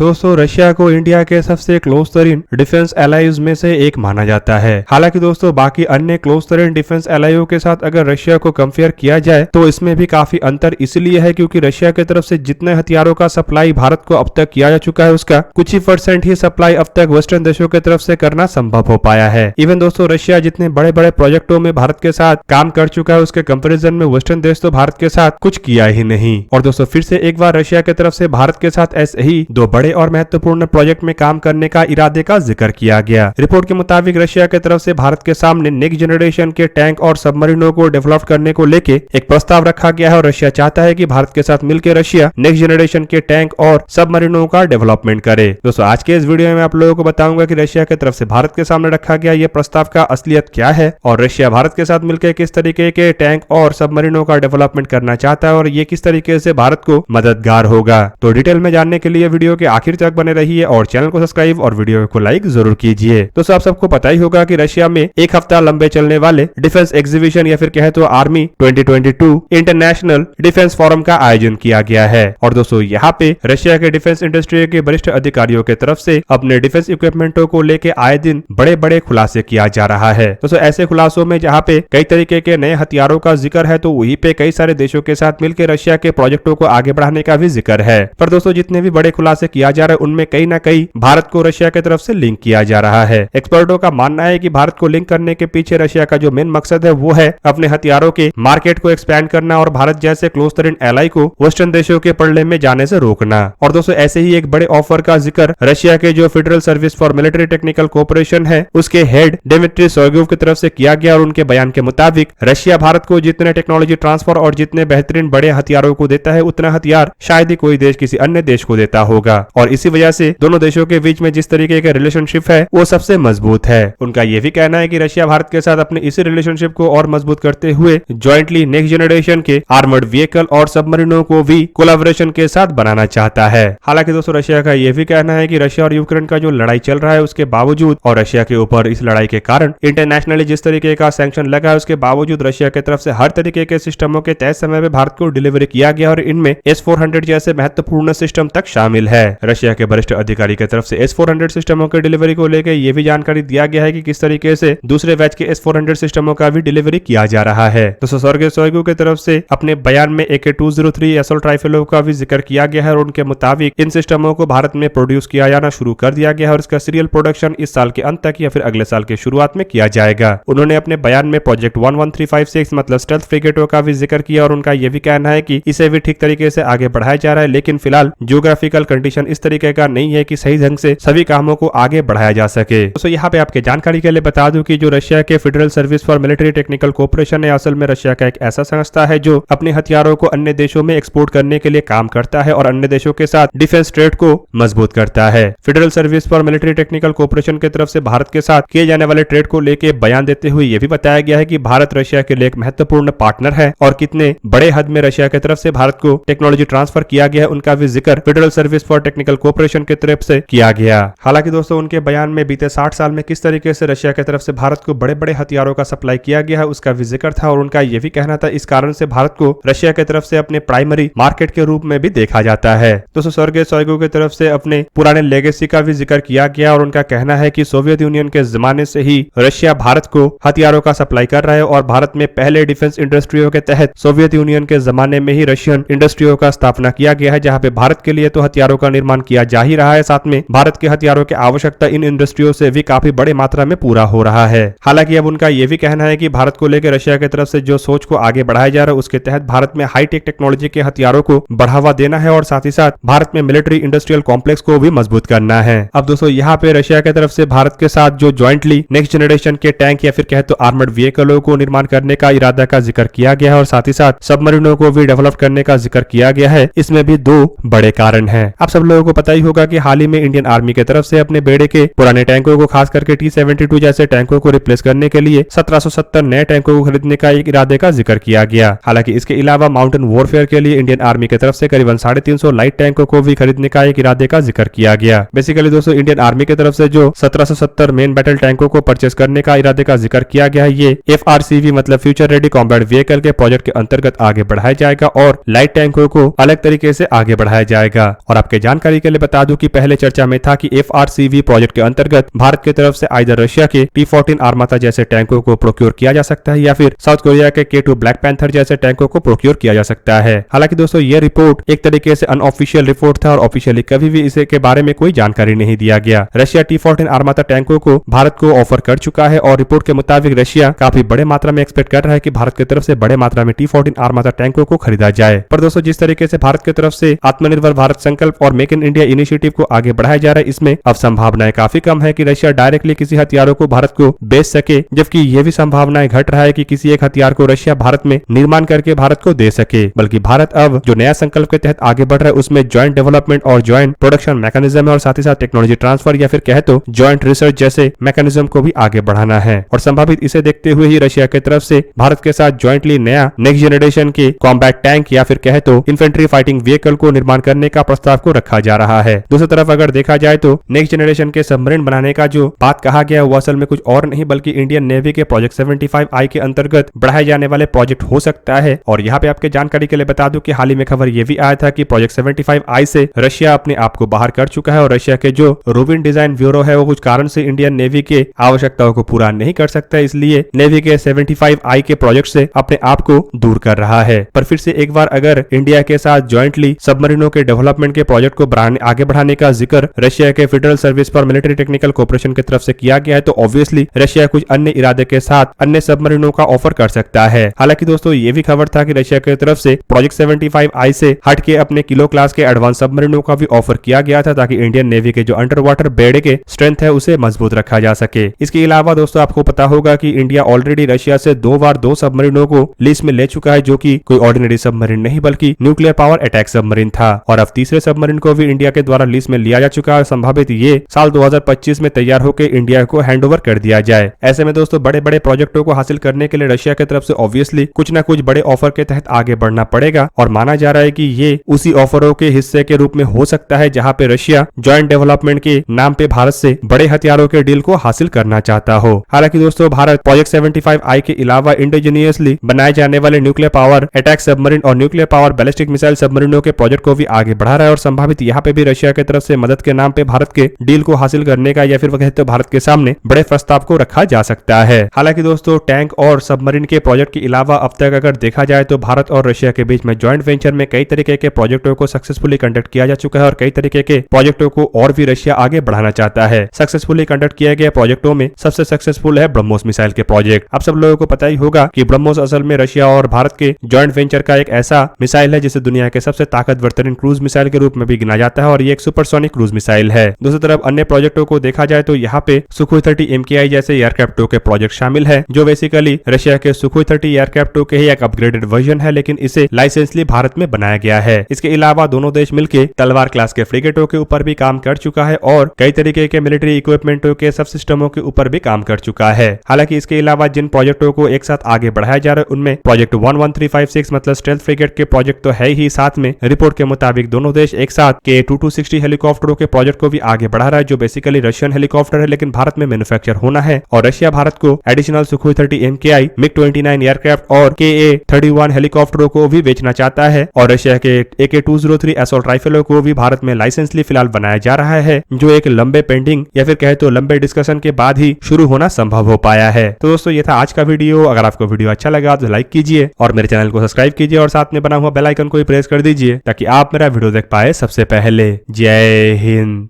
दोस्तों रशिया को इंडिया के सबसे क्लोज तरीन डिफेंस एलाइज में से एक माना जाता है। हालांकि दोस्तों बाकी अन्य क्लोज तरीन डिफेंस एलाइयों के साथ अगर रशिया को कंपेयर किया जाए तो इसमें भी काफी अंतर इसलिए है क्योंकि रशिया की तरफ से जितने हथियारों का सप्लाई भारत को अब तक किया जा चुका है उसका कुछ ही % ही सप्लाई अब तक वेस्टर्न देशों की तरफ से करना संभव हो पाया है। इवन दोस्तों रशिया जितने बड़े बड़े प्रोजेक्टों में भारत के साथ काम कर चुका है उसके कंपेरिजन में वेस्टर्न देश तो भारत के साथ कुछ किया ही नहीं। और दोस्तों फिर से एक बार रशिया की तरफ से भारत के साथ ऐसे ही दो बड़े और महत्वपूर्ण प्रोजेक्ट में काम करने का इरादे का जिक्र किया गया। रिपोर्ट के मुताबिक रशिया की तरफ से भारत के सामने नेक्स्ट जनरेशन के टैंक और सबमरीनों को डेवलप करने को लेके एक प्रस्ताव रखा गया है और रशिया चाहता है कि भारत के साथ मिलकर रशिया नेक्स्ट जनरेशन के टैंक और सबमरीनों का डेवलपमेंट करे। दोस्तों आज के इस वीडियो में आप लोगों को बताऊंगा कि रशिया की तरफ से भारत के सामने रखा गया ये प्रस्ताव का असलियत क्या है और रशिया भारत के साथ मिलकर किस तरीके के टैंक और सबमरीनों का डेवलपमेंट करना चाहता है और ये किस तरीके से भारत को मददगार होगा। तो डिटेल में जानने के लिए वीडियो के आखिर तक बने रहिए और चैनल को सब्सक्राइब और वीडियो को लाइक जरूर कीजिए। दोस्तों आप सबको पता ही होगा कि रशिया में एक हफ्ता लंबे चलने वाले डिफेंस एग्जीबिशन या फिर कहे तो आर्मी 2022 इंटरनेशनल डिफेंस फोरम का आयोजन किया गया है। और दोस्तों यहाँ पे रशिया के डिफेंस इंडस्ट्री के वरिष्ठ अधिकारियों की तरफ से अपने डिफेंस इक्विपमेंटों को लेके आए दिन बड़े बड़े खुलासे किया जा रहा है। दोस्तों ऐसे खुलासों में जहाँ पे कई तरीके के नए हथियारों का जिक्र है तो वहीं पे कई सारे देशों के साथ मिलकर रशिया के प्रोजेक्टों को आगे बढ़ाने का भी जिक्र है। पर दोस्तों जितने भी बड़े खुलासे किया जा रहा है उनमें कहीं ना कहीं भारत को रशिया की तरफ से लिंक किया जा रहा है। एक्सपर्टों का मानना है कि भारत को लिंक करने के पीछे रशिया का जो मेन मकसद है वो है अपने हथियारों के मार्केट को एक्सपैंड करना और भारत जैसे क्लोज तरीन एलाई को वेस्टर्न देशों के पल्ले में जाने से रोकना। और दोस्तों ऐसे ही एक बड़े ऑफर का जिक्र रशिया के जो federal service for military technical cooperation है उसके हेड डिमित्री सोगोव की तरफ से किया गया और उनके बयान के मुताबिक रशिया भारत को जितने टेक्नोलॉजी ट्रांसफर और जितने बेहतरीन बड़े हथियारों को देता है उतना हथियार शायद ही कोई देश किसी अन्य देश को देता होगा और इसी वजह से दोनों देशों के बीच में जिस तरीके का रिलेशनशिप है वो सबसे मजबूत है। उनका ये भी कहना है कि रशिया भारत के साथ अपने इसी रिलेशनशिप को और मजबूत करते हुए ज्वाइंटली नेक्स्ट जनरेशन के आर्मर्ड व्हीकल और सबमरीनों को भी कोलैबोरेशन के साथ बनाना चाहता है। हालांकि दोस्तों रशिया का यह भी कहना है कि रशिया और यूक्रेन का जो लड़ाई चल रहा है उसके बावजूद और रशिया के ऊपर इस लड़ाई के कारण इंटरनेशनली जिस तरीके का सैंक्शन लगा है उसके बावजूद रशिया की तरफ से हर तरीके के सिस्टमों के तय समय में भारत को डिलीवरी किया गया और इनमें S-400 जैसे महत्वपूर्ण सिस्टम तक शामिल है। रशिया के वरिष्ठ अधिकारी की तरफ से S-400 सिस्टमों की डिलीवरी को लेकर यह भी जानकारी दिया गया है कि किस तरीके से दूसरे बैच के S-400 सिस्टमों का भी डिलीवरी किया जा रहा है। दोस्तों सर्गेई शोइगु की तरफ से अपने बयान में AK-203 असॉल्ट राइफलों का भी जिक्र किया गया है और उनके मुताबिक इन सिस्टमों को भारत में प्रोड्यूस किया जाना शुरू कर दिया गया है और इसका सीरियल प्रोडक्शन इस साल के अंत तक या फिर अगले साल के शुरुआत में किया जाएगा। उन्होंने अपने बयान में प्रोजेक्ट 11356 मतलब स्टेल्थ फ्रिगेटों का भी जिक्र किया और उनका यह भी कहना है कि इसे भी ठीक तरीके से आगे बढ़ाया जा रहा है लेकिन फिलहाल जियोग्राफिकल कंडीशन इस तरीके का नहीं है कि सही ढंग से सभी कामों को आगे बढ़ाया जा सके। दोस्तों यहाँ पे आपके जानकारी के लिए बता दूं कि जो रशिया के federal service for military technical cooperation है असल में रशिया का एक ऐसा संस्था है जो अपने हथियारों को अन्य देशों में एक्सपोर्ट करने के लिए काम करता है और अन्य देशों के साथ डिफेंस ट्रेड को मजबूत करता है। Federal service for military technical cooperation की तरफ से भारत के साथ किए जाने वाले ट्रेड को लेकर बयान देते हुए यह भी बताया गया है कि भारत रशिया के लिए एक महत्वपूर्ण पार्टनर है और कितने बड़े हद में रशिया की तरफ से भारत को टेक्नोलॉजी ट्रांसफर किया गया है उनका भी जिक्र federal service for technical cooperation की तरफ से किया गया। हालांकि दोस्तों उनके बयान में बीते 60 साल में किस तरीके से रशिया की तरफ से भारत को बड़े बड़े हथियारों का सप्लाई किया गया है उसका भी जिक्र था और उनका यह भी कहना था इस कारण से भारत को रशिया की तरफ से अपने प्राइमरी मार्केट के रूप में भी देखा जाता है। दोस्तों सर्गेई शोइगु की तरफ से अपने पुराने लेगेसी का भी जिक्र किया गया और उनका कहना है कि सोवियत यूनियन के जमाने से ही रशिया भारत को हथियारों का सप्लाई कर रहा है और भारत में पहले डिफेंस इंडस्ट्रियों के तहत सोवियत यूनियन के जमाने में ही रशियन इंडस्ट्रियों का स्थापना किया गया है जहाँ पे भारत के लिए तो हथियारों का निर्माण किया जा ही रहा है साथ में भारत के हथियारों की आवश्यकता इन इंडस्ट्रियों से भी काफी बड़ी मात्रा में पूरा हो रहा है। हालांकि अब उनका यह भी कहना है कि भारत को लेकर रशिया की तरफ से जो सोच को आगे बढ़ाया जा रहा है उसके तहत भारत में हाईटेक टेक्नोलॉजी के हथियारों को बढ़ावा देना है और साथ ही साथ भारत में मिलिट्री इंडस्ट्रियल कॉम्प्लेक्स को भी मजबूत करना है। अब दोस्तों यहाँ पे रशिया की तरफ से भारत के साथ जो ज्वाइंटली नेक्स्ट जनरेशन के टैंक या फिर कहे तो आर्मर्ड व्हीकलों को निर्माण करने का इरादा का जिक्र किया गया है और साथ ही साथ सबमरीनों को भी डेवलप करने का जिक्र किया गया है। इसमें भी दो बड़े कारण हैं। आप सब लोगों को पता ही होगा कि हाल ही में इंडियन आर्मी की तरफ से अपने बेड़े के पुराने टैंकों को खास करके T-72 जैसे टैंकों को रिप्लेस करने के लिए 1770 नए टैंकों को खरीदने का एक इरादे का जिक्र किया गया। हालांकि इसके अलावा माउंटेन वॉरफेयर के लिए इंडियन आर्मी की तरफ से करीबन 350 लाइट टैंकों को भी खरीदने का एक इरादे का जिक्र किया गया। बेसिकली दोस्तों इंडियन आर्मी की तरफ से जो 1770 मेन बैटल टैंकों को परचेस करने का इरादे का जिक्र किया गया है ये FRCV मतलब फ्यूचर रेडी कॉम्बैट व्हीकल के प्रोजेक्ट के अंतर्गत आगे बढ़ाया जाएगा और लाइट टैंकों को अलग तरीके से आगे बढ़ाया जाएगा। और आपके जानकारी जानकारी के लिए बता दूं कि पहले चर्चा में था कि FRCV प्रोजेक्ट के अंतर्गत भारत की तरफ से आइदर रशिया के T-14 आर्माता जैसे टैंकों को प्रोक्योर किया जा सकता है या फिर साउथ कोरिया के K2 ब्लैक पैंथर जैसे टैंकों को प्रोक्योर किया जा सकता है। हालांकि दोस्तों ये रिपोर्ट एक तरीके से अनऑफिशियल रिपोर्ट था और ऑफिशियली कभी भी इसे के बारे में कोई जानकारी नहीं दिया गया। रशिया T-14 आर्माता टैंकों को भारत को ऑफर कर चुका है और रिपोर्ट के मुताबिक रशिया काफी बड़े मात्रा में एक्सपेक्ट कर रहा है कि भारत की तरफ से बड़े मात्रा में T-14 आर्माता टैंकों को खरीदा जाए। पर दोस्तों जिस तरीके से भारत की तरफ से आत्मनिर्भर भारत संकल्प और मेक इन इंडिया इनिशिएटिव को आगे बढ़ाया जा रहा है, इसमें अब संभावनाएं काफी कम है कि रशिया डायरेक्टली किसी हथियारों को भारत को बेच सके, जबकि ये भी संभावनाएं घट रहा है कि किसी एक हथियार को रशिया भारत में निर्माण करके भारत को दे सके। बल्कि भारत अब जो नया संकल्प के तहत आगे बढ़ रहा है उसमें ज्वाइंट डेवलपमेंट और ज्वाइंट प्रोडक्शन मैकेनिज्म है और साथ ही साथ टेक्नोलॉजी ट्रांसफर या फिर कहे तो ज्वाइंट रिसर्च जैसे मैकेनिज्म को भी आगे बढ़ाना है। और संभावित इसे देखते हुए ही रशिया की तरफ से भारत के साथ ज्वाइंटली नया नेक्स्ट जनरेशन के कॉम्बैट टैंक या फिर कहे तो इन्फेंट्री फाइटिंग व्हीकल को निर्माण करने का प्रस्ताव को रखा जा रहा है। दूसरी तरफ अगर देखा जाए तो नेक्स्ट जनरेशन के सबमरीन बनाने का जो बात कहा गया वो असल में कुछ और नहीं बल्कि इंडियन नेवी के प्रोजेक्ट 75I के अंतर्गत बढ़ाए जाने वाले प्रोजेक्ट हो सकता है। और यहाँ पे आपके जानकारी के लिए बता दूं कि हाल ही में खबर ये भी आया था कि प्रोजेक्ट 75I से रशिया अपने आप को बाहर कर चुका है और रशिया के जो रूबिन डिजाइन ब्यूरो है वो कुछ कारण से इंडियन नेवी के आवश्यकताओं को पूरा नहीं कर सकता, इसलिए नेवी के 75I के प्रोजेक्ट से अपने आप को दूर कर रहा है। पर फिर से एक बार अगर इंडिया के साथ ज्वाइंटली सबमरीनों के डेवलपमेंट के प्रोजेक्ट को आगे बढ़ाने का जिक्र रशिया के federal service for military technical cooperation की तरफ से किया गया है तो ऑब्वियसली रशिया कुछ अन्य इरादे के साथ अन्य सबमरीनों का ऑफर कर सकता है। हालांकि दोस्तों ये भी खबर था कि रशिया की तरफ से प्रोजेक्ट 75I से हट के अपने किलो क्लास के एडवांस सबमरीनों का भी ऑफर किया गया था ताकि इंडियन नेवी के जो अंडर वाटर बेड़े के स्ट्रेंथ है उसे मजबूत रखा जा सके। इसके अलावा दोस्तों आपको पता होगा कि इंडिया ऑलरेडी रशिया से 2 बार 2 सबमरीनों को लीज में ले चुका है जो कि कोई ऑर्डिनरी सबमरीन नहीं बल्कि न्यूक्लियर पावर अटैक सबमरीन था और अब तीसरे सबमरीन को भी इंडिया के द्वारा लीज में लिया जा चुका है। संभावित ये साल 2025 में तैयार होकर इंडिया को हैंडओवर कर दिया जाए। ऐसे में दोस्तों बड़े बड़े प्रोजेक्टों को हासिल करने के लिए रशिया की तरफ से ऑब्वियसली कुछ न कुछ बड़े ऑफर के तहत आगे बढ़ना पड़ेगा और माना जा रहा है कि ये उसी ऑफरों के हिस्से के रूप में हो सकता है जहां पे रशिया ज्वाइंट डेवलपमेंट के नाम पे भारत से बड़े हथियारों के डील को हासिल करना चाहता हो। हालांकि दोस्तों भारत प्रोजेक्ट 75I के अलावा इंडिजीनियसली बनाए जाने वाले न्यूक्लियर पावर अटैक सबमरीन और न्यूक्लियर पावर बैलिस्टिक मिसाइल सबमरीनों के प्रोजेक्ट को भी आगे बढ़ा रहा है और संभावित यहाँ पे भी रशिया की तरफ से मदद के नाम पे भारत के डील को हासिल करने का या फिर कहते तो भारत के सामने बड़े प्रस्ताव को रखा जा सकता है। हालांकि दोस्तों टैंक और सबमरीन के प्रोजेक्ट के अलावा अब तक अगर देखा जाए तो भारत और रशिया के बीच में ज्वाइंट वेंचर में कई तरीके के प्रोजेक्टों को सक्सेसफुली कंडक्ट किया जा चुका है और कई तरीके के प्रोजेक्टों को और भी रशिया आगे बढ़ाना चाहता है। सक्सेसफुली कंडक्ट किए गए प्रोजेक्टों में सबसे सक्सेसफुल है ब्रह्मोस मिसाइल के प्रोजेक्ट। अब सब लोगों को पता ही होगा कि ब्रह्मोस असल में रशिया और भारत के ज्वाइंट वेंचर का एक ऐसा मिसाइल है जिसे दुनिया के सबसे ताकतवर तरीन क्रूज मिसाइल के रूप में भी गिना जाता है और ये एक सुपरसोनिक क्रूज मिसाइल है। दूसरी तरफ अन्य प्रोजेक्टों को देखा जाए तो यहाँ पे सुखोई 30 MKI जैसे एयरक्राफ्ट 2 के प्रोजेक्ट शामिल है जो बेसिकली रशिया के सुखोई 30 एयरक्राफ्ट 2 के ही एक अपग्रेडेड वर्जन है लेकिन इसे लाइसेंसली भारत में बनाया गया है। इसके अलावा दोनों देश मिलकर तलवार क्लास के फ्रिगेटों के ऊपर भी काम कर चुका है और कई तरीके के मिलिट्री इक्विपमेंटों के सब सिस्टमों के ऊपर भी काम कर चुका है। हालांकि इसके अलावा जिन प्रोजेक्टों को एक साथ आगे बढ़ाया जा रहा है उनमें प्रोजेक्ट 11356 मतलब स्टेल्थ फ्रिगेट के प्रोजेक्ट तो है ही, साथ में रिपोर्ट के मुताबिक दोनों देश एक साथ के 2260 हेलीकॉप्टरों के प्रोजेक्ट को भी आगे बढ़ा रहा है जो बेसिकली रशियन हेलीकॉप्टर है लेकिन भारत में मैन्युफैक्चर होना है और रशिया भारत को additional Sukhoi 30 MKI MiG-29 aircraft और KA-31 हेलीकॉप्टरों को भी बेचना चाहता है और रशिया के AK-203 असॉल्ट राइफलों को भी भारत में लाइसेंसली फिलहाल बनाया जा रहा है जो एक लंबे पेंडिंग या फिर कहे तो लंबे डिस्कशन के बाद ही शुरू होना संभव हो पाया है। तो दोस्तों ये था आज का वीडियो। अगर आपको वीडियो अच्छा लगा तो लाइक कीजिए और मेरे चैनल को सब्सक्राइब कीजिए और साथ में बना हुआ बेल आइकन को भी प्रेस कर दीजिए ताकि आप मेरा वीडियो देख पाए सबसे पहले। जय हिंद।